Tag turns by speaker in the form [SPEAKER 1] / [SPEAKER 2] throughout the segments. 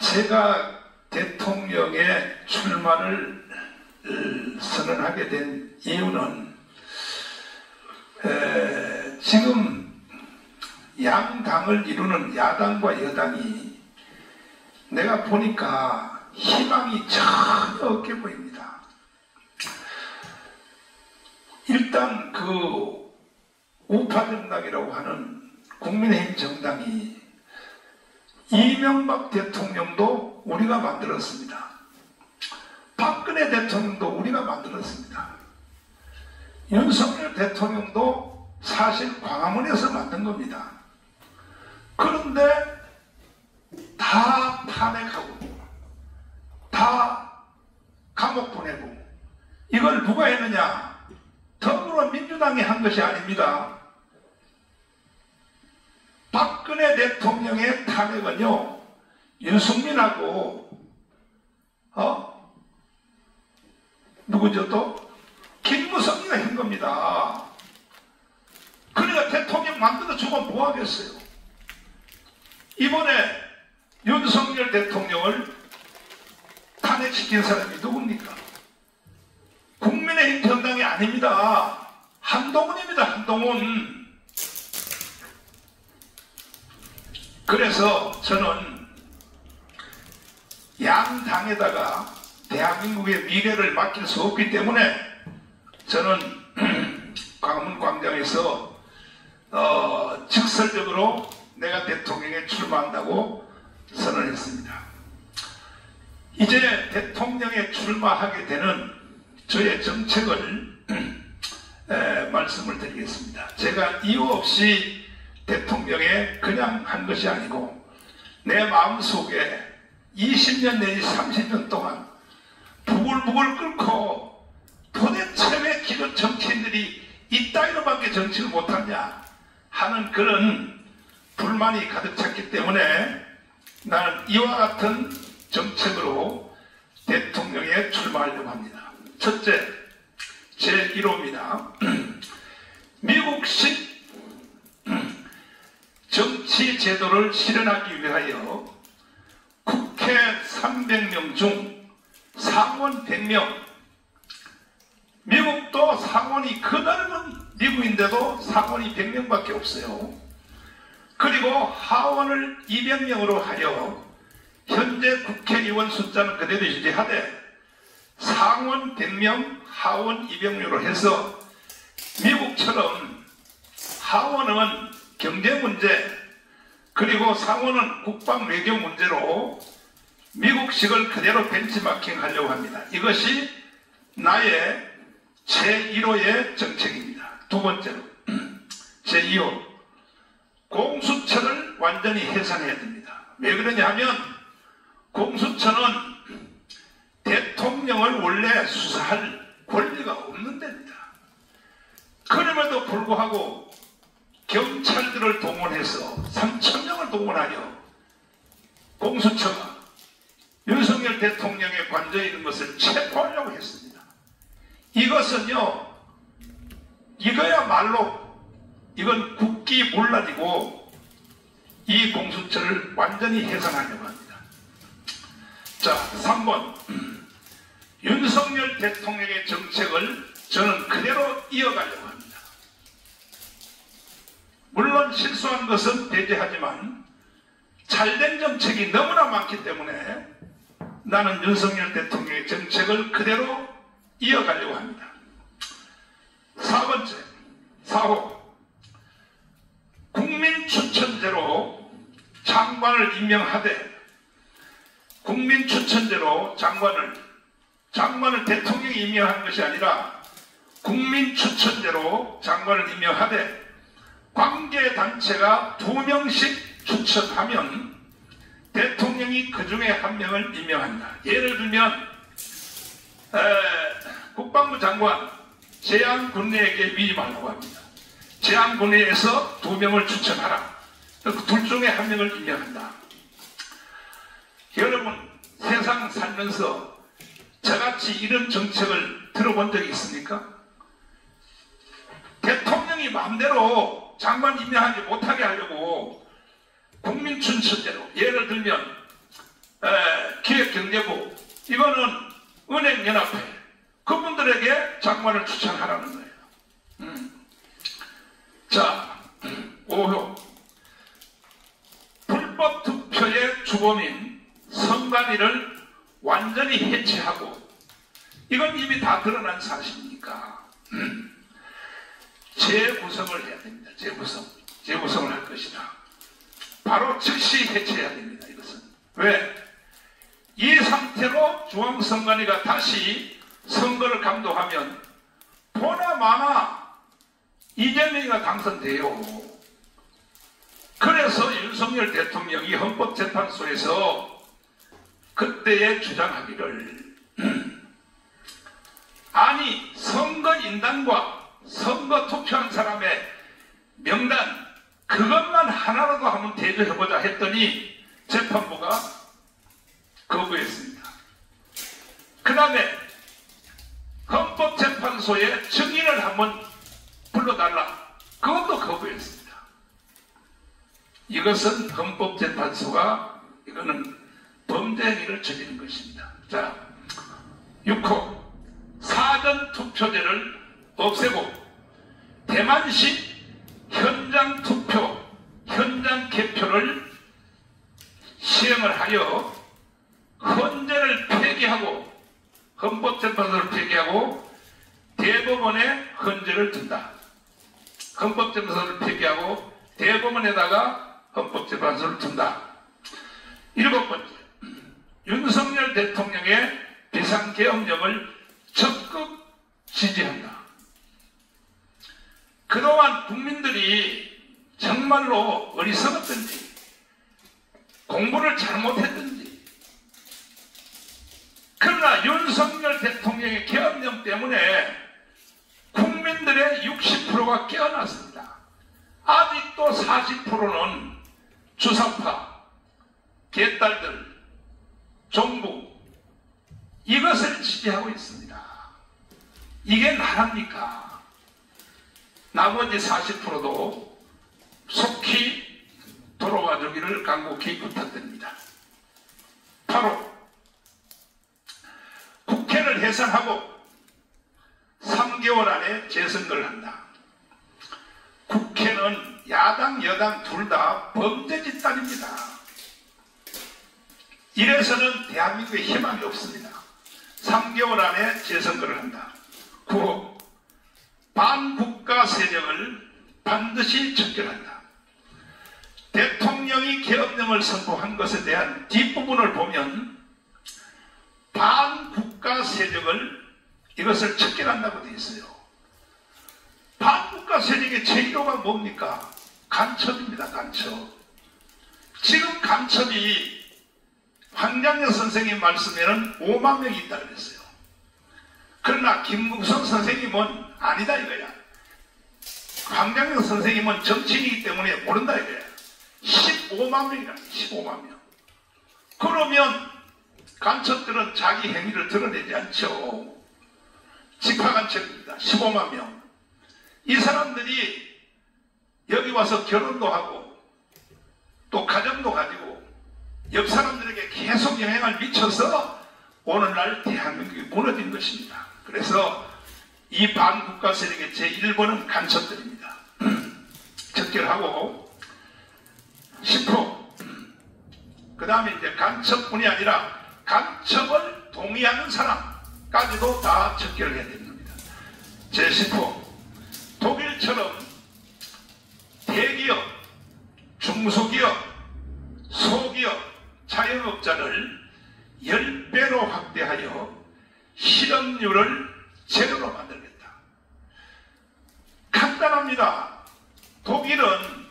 [SPEAKER 1] 제가 대통령의 출마를 선언하게 된 이유는 지금 양당을 이루는 야당과 여당이 내가 보니까 희망이 전혀 없게 보입니다. 일단 그 우파 정당이라고 하는 국민의힘 정당이 이명박 대통령도 우리가 만들었습니다. 박근혜 대통령도 우리가 만들었습니다. 윤석열 대통령도 사실 광화문에서 만든 겁니다. 그런데 다 탄핵하고 다 감옥 보내고 이걸 누가 했느냐? 더불어민주당이 한 것이 아닙니다. 박근혜 대통령의 탄핵은요, 윤석열하고 누구죠 또? 김무성이가 한 겁니다. 그러니까 대통령 만들어 주면 뭐 하겠어요? 이번에 윤석열 대통령을 탄핵시킨 사람이 누굽니까? 국민의힘 정당이 아닙니다. 한동훈입니다. 한동훈. 그래서 저는 양당에다가 대한민국의 미래를 맡길 수 없기 때문에 저는 광화문 광장에서 직설적으로 내가 대통령에 출마한다고 선언했습니다. 이제 대통령에 출마하게 되는 저의 정책을 말씀을 드리겠습니다. 제가 이유 없이 대통령에 그냥 한 것이 아니고 내 마음속에 20년 내지 30년 동안 부글부글 끓고 도대체 왜 기존 정치인들이 이따위로밖에 정치를 못하냐 하는 그런 불만이 가득 찼기 때문에 나는 이와 같은 정책으로 대통령에 출마하려고 합니다. 첫째, 제1호입니다. 미국식 정치 제도를 실현하기 위하여 국회 300명 중 상원 100명, 미국도 상원이 그 넓은 미국인데도 상원이 100명밖에 없어요. 그리고 하원을 200명으로 하여 현재 국회의원 숫자는 그대로 유지하되 상원 100명, 하원 200명으로 해서 미국처럼 하원은 경제 문제, 그리고 상원은 국방 외교 문제로 미국식을 그대로 벤치마킹 하려고 합니다. 이것이 나의 제1호의 정책입니다. 두 번째로, 제2호, 공수처를 완전히 해산해야 됩니다. 왜 그러냐 하면 공수처는 대통령을 원래 수사할 권리가 없는 데입니다. 그럼에도 불구하고 경찰들을 동원해서 3,000명을 동원하여 공수처가 윤석열 대통령의 관저에 있는 것을 체포하려고 했습니다. 이것은요, 이거야말로 이건 국기문란이고 이 공수처를 완전히 해산하려고 합니다. 자, 3번. 윤석열 대통령의 정책을 저는 그대로 이어가려고 합니다. 물론 실수한 것은 배제하지만 잘된 정책이 너무나 많기 때문에 나는 윤석열 대통령의 정책을 그대로 이어가려고 합니다. 4번째, 4호. 국민 추천제로 장관을 임명하되 국민 추천제로 장관을 대통령이 임명하는 것이 아니라 국민 추천제로 장관을 임명하되 관계단체가 2명씩 추천하면 대통령이 그 중에 한 명을 임명한다. 예를 들면 국방부 장관 제안군내에게 위임하려고 합니다. 제안군내에서 2명을 추천하라. 둘 중에 한 명을 임명한다. 여러분, 세상 살면서 저같이 이런 정책을 들어본 적이 있습니까? 대통령이 마음대로 장관 임명하지 못하게 하려고 국민 추천제로, 예를 들면 기획경제부, 이거는 은행연합회, 그분들에게 장관을 추천하라는 거예요. 자, 5호. 불법 투표의 주범인 선관위를 완전히 해체하고, 이건 이미 다 드러난 사실이니까 재구성을 해야 됩니다. 재구성을 할 것이다. 바로 즉시 해체해야 됩니다. 이것은 왜? 이 상태로 중앙선관위가 다시 선거를 감독하면 보나마나 이재명이가 당선돼요. 그래서 윤석열 대통령이 헌법재판소에서 그때에 주장하기를 아니, 선거인단과 선거 투표한 사람의 명단 그것만 하나라도 한번 대조해보자 했더니 재판부가 거부했습니다. 그 다음에 헌법재판소에 증인을 한번 불러달라, 그것도 거부했습니다. 이것은 헌법재판소가 이거는 범죄 행위를 저지른 것입니다. 자, 6호. 사전투표제를 없애고 대만식 현장 투표, 현장 개표를 시행을 하여 헌재를 폐기하고, 헌법재판소를 폐기하고 대법원에 헌재를 둔다. 헌법재판소를 폐기하고 대법원에다가 헌법재판소를 둔다. 7번째, 윤석열 대통령의 비상계엄령을 적극 지지한다. 그동안 국민들이 정말로 어리석었든지 공부를 잘못했든지, 그러나 윤석열 대통령의 계엄령 때문에 국민들의 60%가 깨어났습니다. 아직도 40%는 주사파, 개딸들, 정부, 이것을 지지하고 있습니다. 이게 나랍니까? 나머지 40%도 속히 돌아와 주기를 간곡히 부탁드립니다. 8호. 국회를 해산하고 3개월 안에 재선거를 한다. 국회는 야당, 여당 둘 다 범죄 집단입니다. 이래서는 대한민국에 희망이 없습니다. 3개월 안에 재선거를 한다. 9호. 반국가 세력을 반드시 척결한다. 대통령이 계엄령을 선포한 것에 대한 뒷부분을 보면 반국가 세력을 이것을 척결한다고 되어 있어요. 반국가 세력의 제1호가 뭡니까? 간첩입니다. 간첩. 지금 간첩이 황장혁 선생님 말씀에는 5만 명이 있다고 그랬어요. 그러나 김국선 선생님은 아니다 이거야. 황장혁 선생님은 정치인이기 때문에 모른다 이거야. 15만 명이라. 15만 명. 그러면 간첩들은 자기 행위를 드러내지 않죠. 집화간첩입니다. 15만 명. 이 사람들이 여기 와서 결혼도 하고 또 가정도 가지고 옆 사람들에게 계속 영향을 미쳐서 오늘날 대한민국이 무너진 것입니다. 그래서 이 반국가 세력의 제1번은 간첩들입니다. 척결하고 10호. 그 다음에 이제 간첩뿐이 아니라 간첩을 동의하는 사람까지도 다 척결을 해야 됩니다. 제10호. 독일처럼 대기업, 중소기업, 소기업, 자영업자를 10배로 확대하여 실업률을 제로로 만들겠다. 간단합니다. 독일은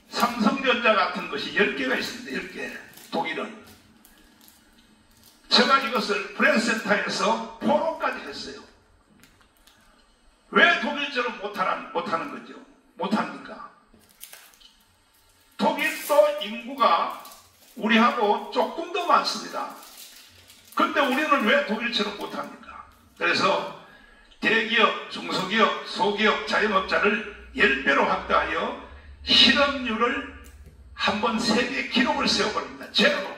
[SPEAKER 1] 삼성전자 같은 것이 10개가 있습니다. 10개. 독일은. 제가 이것을 브랜센터에서 포럼까지 했어요. 왜 독일처럼 못하는 거죠? 못합니까? 독일도 인구가 우리하고 조금 더 많습니다. 근데 우리는 왜 독일처럼 못합니까? 그래서 대기업, 중소기업, 소기업, 자영업자를 10배로 확대하여 실업률을 한번 세계 기록을 세워버립니다. 제로로.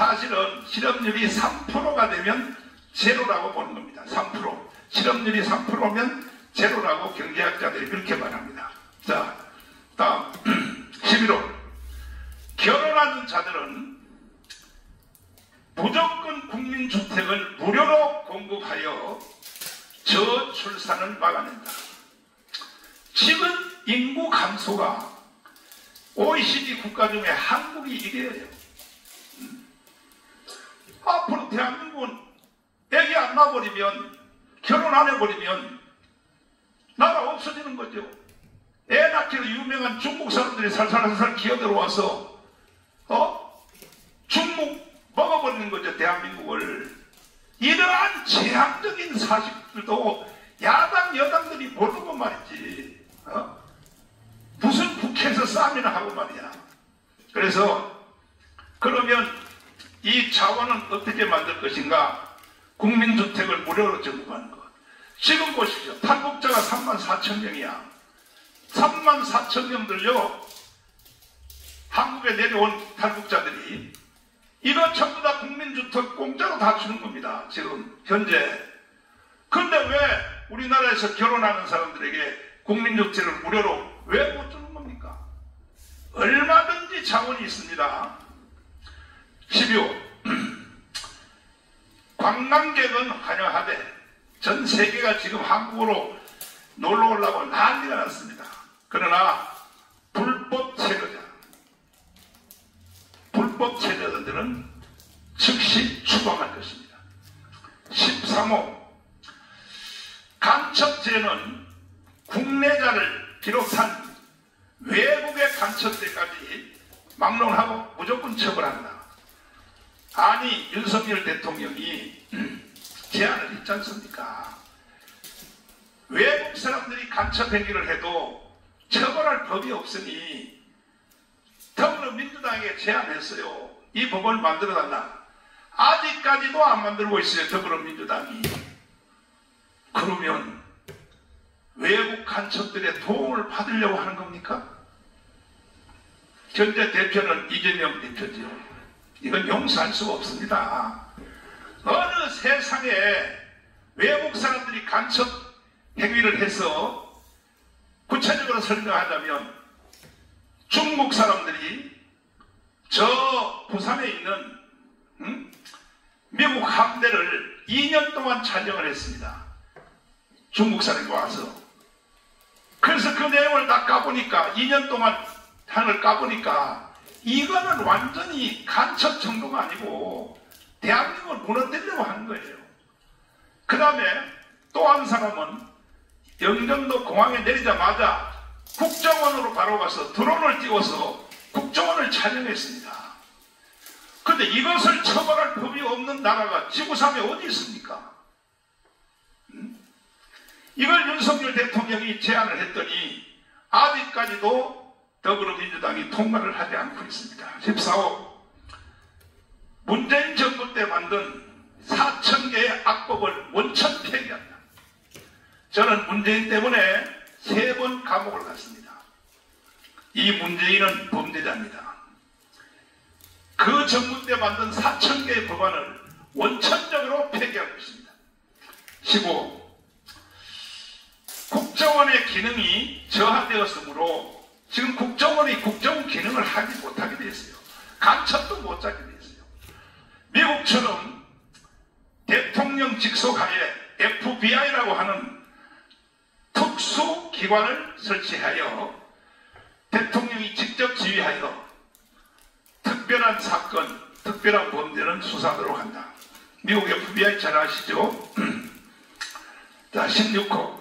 [SPEAKER 1] 사실은 실업률이 3%가 되면 제로라고 보는 겁니다. 3%. 실업률이 3%면 제로라고 경제학자들이 그렇게 말합니다. 자, 다음 11호. 결혼하는 자들은 무조건 국민주택을 무료로 공급하여 저출산을 막아낸다. 지금 인구 감소가 OECD 국가 중에 한국이 1위예요. 앞으로 대한민국은 애기 안 낳아버리면, 결혼 안 해버리면 나라 없어지는 거죠. 애 낳기로 유명한 중국 사람들이 살살살살 기어들어와서 중국 먹어버리는 거죠, 대한민국을. 이러한 제한적인 사실들도 야당 여당들이 모르고 말이지. 무슨 국회에서 싸움이나 하고 말이야. 그래서 그러면 이 자원은 어떻게 만들 것인가? 국민주택을 무료로 제공하는 것. 지금 보십시오. 탈북자가 34,000명이야. 34,000명들요, 한국에 내려온 탈북자들이 이거 전부 다 국민주택 공짜로 다 주는 겁니다. 지금 현재. 근데 왜 우리나라에서 결혼하는 사람들에게 국민주택을 무료로 왜 못 주는 겁니까? 얼마든지 자원이 있습니다. 12호. 관광객은 환영하되 전 세계가 지금 한국으로 놀러 오려고 난리가 났습니다. 그러나 불법 체류자들은 즉시 추방할 것입니다. 13호. 간첩죄는 국내자를 비롯한 외국의 간첩죄까지 막론하고 무조건 처벌한다. 아니, 윤석열 대통령이 제안을 했지 않습니까? 외국 사람들이 간첩 행위를 해도 처벌할 법이 없으니 더불어민주당에게 제안했어요. 이 법을 만들어달라. 아직까지도 안 만들고 있어요, 더불어민주당이. 그러면 외국 간첩들의 도움을 받으려고 하는 겁니까? 현재 대표는 이재명 대표죠. 이건 용서할 수가 없습니다. 어느 세상에 외국 사람들이 간첩 행위를 해서 구체적으로 설명하자면 중국 사람들이 저 부산에 있는 미국 함대를 2년 동안 촬영을 했습니다. 중국 사람이 와서. 그래서 그 내용을 다 까보니까 2년 동안 향을 까보니까 이거는 완전히 간첩 정도가 아니고 대한민국을 무너뜨리려고 하는 거예요. 그 다음에 또 한 사람은 영등도 공항에 내리자마자 국정원으로 바로 가서 드론을 띄워서 국정원을 촬영했습니다. 그런데 이것을 처벌할 법이 없는 나라가 지구상에 어디 있습니까? 이걸 윤석열 대통령이 제안을 했더니 아직까지도 더불어민주당이 통과를 하지 않고 있습니다. 14호. 문재인 정부 때 만든 4,000개의 악법을 원천 폐기한다. 저는 문재인 때문에 3번 감옥을 갔습니다. 이 문재인은 범죄자입니다. 그 정부 때 만든 4,000개의 법안을 원천적으로 폐기하고 있습니다. 15. 국정원의 기능이 저하되었으므로 지금 국정원이 국정원 기능을 하지 못하게 되었어요. 간첩도 못 잡게 되었어요. 미국처럼 대통령 직속하에 FBI라고 하는 특수기관을 설치하여 대통령이 직접 지휘하여 특별한 사건, 특별한 범죄는 수사하도록 한다. 미국 FBI 잘 아시죠? 자, 16호.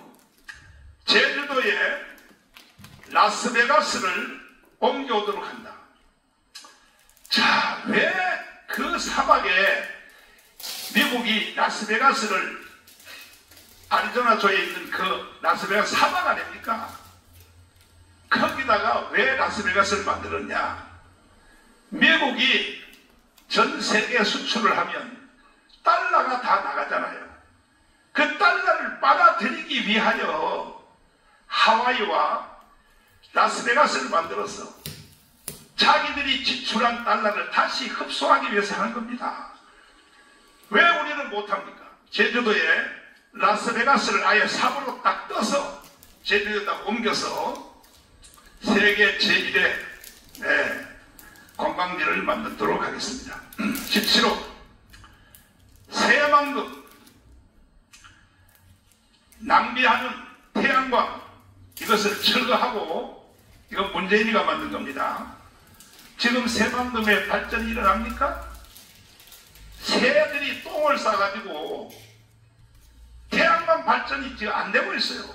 [SPEAKER 1] 제주도에 라스베가스를 옮겨오도록 한다. 자, 왜 그 사막에 미국이 라스베가스를, 아리조나주에 있는 그 라스베가스 사막 아닙니까? 거기다가 왜 라스베가스를 만들었냐? 미국이 전 세계 수출을 하면 달러가 다 나가잖아요. 그 달러를 빨아들이기 위하여 하와이와 라스베가스를 만들었어. 자기들이 지출한 달러를 다시 흡수하기 위해서 하는 겁니다. 왜 우리는 못합니까? 제주도에 라스베가스를 아예 삽으로 딱 떠서 제주도에다 옮겨서 세계 제1의 관광지를 만들도록 하겠습니다. 17호 새만금 낭비하는 태양광 이것을 철거하고, 이건 문재인이가 만든 겁니다. 지금 새만금의 발전이 일어납니까? 새들이 똥을 싸가지고 태양광 발전이 지금 안 되고 있어요.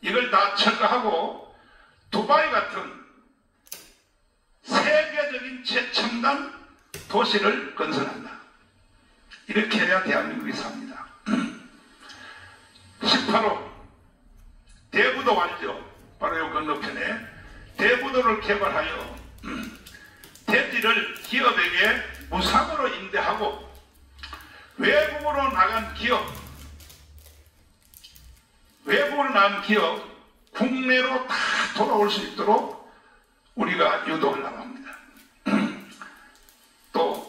[SPEAKER 1] 이걸 다 철거하고 두바이 같은 세계적인 최첨단 도시를 건설한다. 이렇게 해야 대한민국이 삽니다. 18호 대부도 알죠? 바로 요 건너편에 대부도를 개발하여 대지를 기업에게 무상으로 임대하고 외국으로 나간 기업 국내로 다 돌아올 수 있도록 우리가 유도하려고 합니다. 또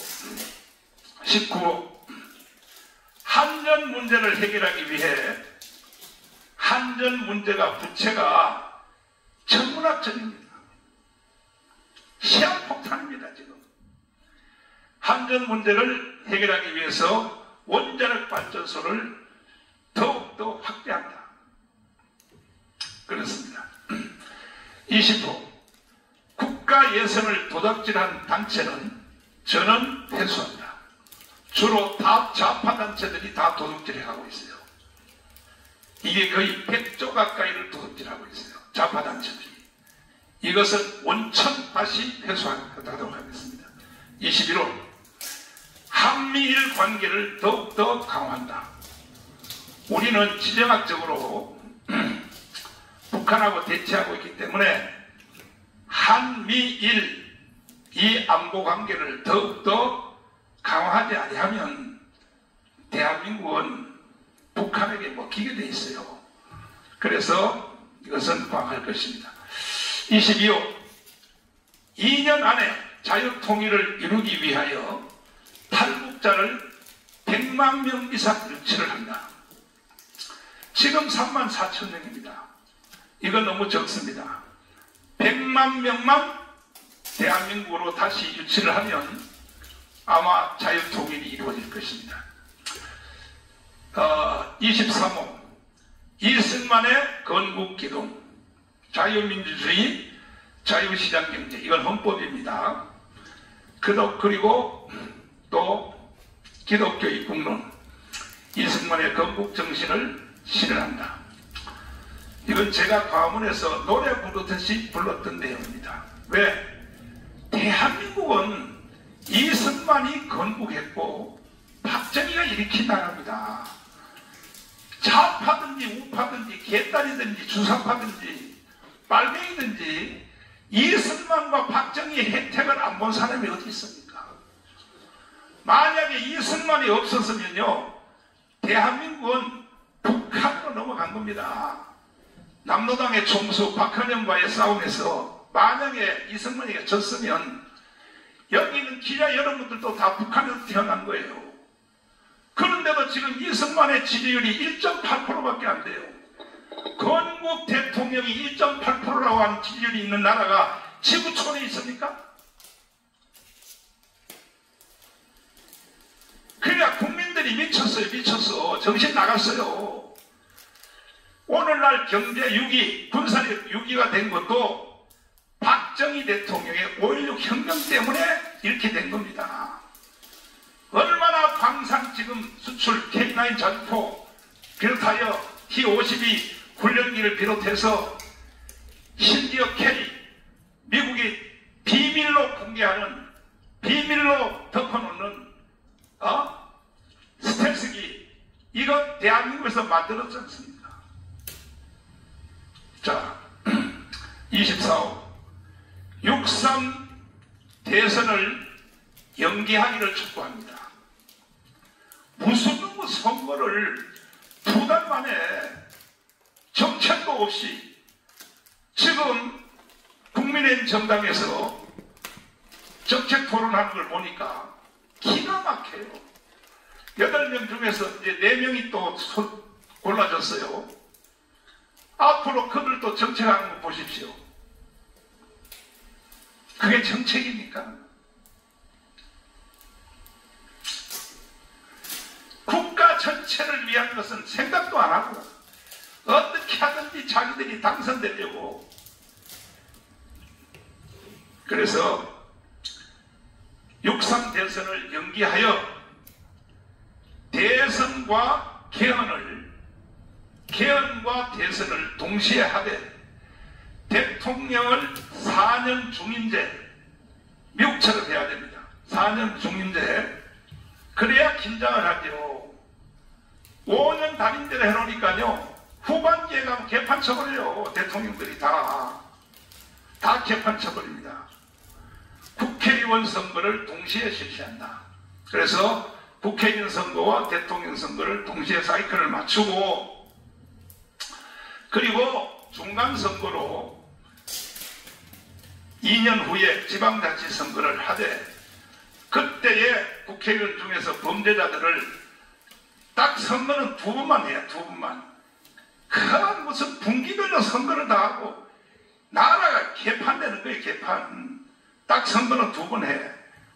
[SPEAKER 1] 19호 한전 문제를 해결하기 위해, 한전 문제가 부채가 천문학적입니다. 시한폭탄입니다. 지금 한전 문제를 해결하기 위해서 원자력 발전소를 더욱더 확대한다. 그렇습니다. 20호 국가 예산을 도둑질한 단체는 저는 회수한다. 주로 다 좌파 단체들이 다 도둑질하고 있어요. 이게 거의 100조 가까이를 도둑질하고 있어요. 좌파 단체들이. 이것은 원천 다시 회수하도록 하겠습니다. 21호 한미일 관계를 더욱더 강화한다. 우리는 지정학적으로 북한하고 대치하고 있기 때문에 한미일 이 안보 관계를 더욱더 강화하지 아니하면 대한민국은 북한에게 먹히게 돼 있어요. 그래서 이것은 강화할 것입니다. 22호 2년 안에 자유통일을 이루기 위하여 탈북자를 100만 명 이상 유치를 한다. 지금 3만 4천 명입니다. 이건 너무 적습니다. 100만 명만 대한민국으로 다시 유치를 하면 아마 자유통일이 이루어질 것입니다. 23호 이승만의 건국기동, 자유민주주의, 자유시장경제, 이건 헌법입니다. 그리고 또 기독교 입국론, 이승만의 건국정신을 실현한다. 이건 제가 과문에서 노래 부르듯이 불렀던 내용입니다. 왜? 대한민국은 이승만이 건국했고 박정희가 일으킨 나라입니다. 좌파든지 우파든지 개딸이든지 주사파든지 빨갱이든지 이승만과 박정희의 혜택을 안 본 사람이 어디 있습니까? 만약에 이승만이 없었으면요 대한민국은 북한으로 넘어간 겁니다. 남로당의 총수 박헌영과의 싸움에서 만약에 이승만이가 졌으면 여기 있는 기자 여러분들도 다 북한에서 태어난 거예요. 그런데도 지금 이승만의 지지율이 1.8%밖에 안 돼요. 건국 대통령이 1.8%라고 하는 지지율이 있는 나라가 지구촌에 있습니까? 그러니까 국민들이 미쳤어요. 미쳤어. 정신 나갔어요. 오늘날 경제 6위, 군사력 6위가 된 것도 박정희 대통령의 5.16 혁명 때문에 이렇게 된 겁니다. 얼마나 광산 지금 수출 K9 자주포 비롯하여 T-52 훈련기를 비롯해서 심지어 K 미국이 비밀로 공개하는, 비밀로 덮어놓는 스텔스기, 이거 대한민국에서 만들었지 않습니까? 자, 24호 6.3 대선을 연기하기를 촉구합니다. 무슨 선거를 2달 만에 정책도 없이 지금 국민의힘 정당에서 정책 토론하는 걸 보니까 기가 막혀요. 8명 중에서 이제 4명이 또 골라졌어요. 앞으로 그들도 정책하는 거 보십시오. 그게 정책입니까? 국가 전체를 위한 것은 생각도 안 하고 어떻게 하든지 자기들이 당선되려고. 그래서 6.3 대선을 연기하여 대선과 개헌과 대선을 동시에 하되 대통령을 4년 중임제, 미국처럼 해야 됩니다. 4년 중임제. 그래야 긴장을 하죠. 5년 단임제를 해놓으니까요, 후반기에 가면 개판 쳐버려요. 대통령들이 다 개판 쳐버립니다. 국회의원 선거를 동시에 실시한다. 그래서 국회의원 선거와 대통령 선거를 동시에 사이클을 맞추고, 그리고 중간 선거로 2년 후에 지방자치 선거를 하되, 그때의 국회의원 중에서 범죄자들을 딱 선거는 2번만 해요. 2번만. 그건 무슨 분기별로 선거를 다 하고 나라가 개판되는 거예요. 개판. 딱 선거는 2번 해.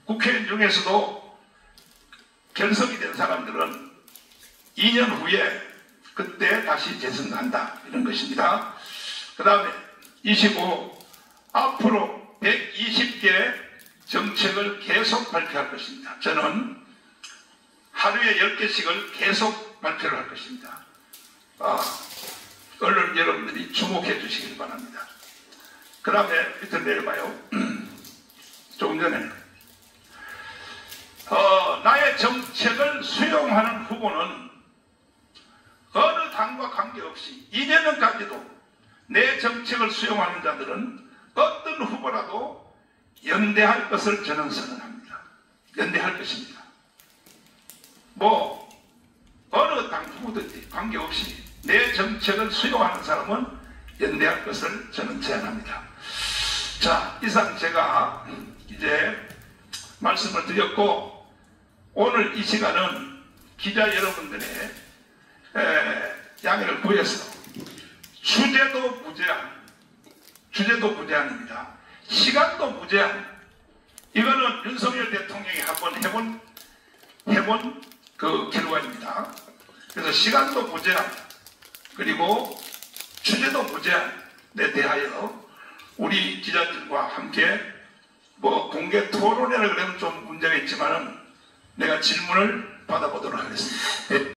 [SPEAKER 1] 국회의원 중에서도 결석이 된 사람들은 2년 후에 그때 다시 재선한다. 이런 것입니다. 그 다음에 25. 앞으로 120개 정책을 계속 발표할 것입니다. 저는 하루에 10개씩을 계속 발표를 할 것입니다. 언론 여러분들이 주목해 주시길 바랍니다. 그 다음에 밑으로 내려봐요. 조금 전에 나의 정책을 수용하는 후보는 어느 당과 관계없이 이재명까지도 내 정책을 수용하는 자들은 어떤 후보라도 연대할 것을 저는 선언합니다. 연대할 것입니다. 어느 당 후보든지 관계없이 내 정책을 수용하는 사람은 연대할 것을 저는 제안합니다. 자, 이상 제가 이제 말씀을 드렸고, 오늘 이 시간은 기자 여러분들의 양해를 구해서 주제도 무제한입니다. 시간도 무제한. 이거는 윤석열 대통령이 한번 해본 그 결과입니다. 그래서 시간도 무제한, 그리고 주제도 무제한에 대하여 우리 기자들과 함께 공개 토론회를 그러면 좀 문제가 있지만은 내가 질문을 받아보도록 하겠습니다.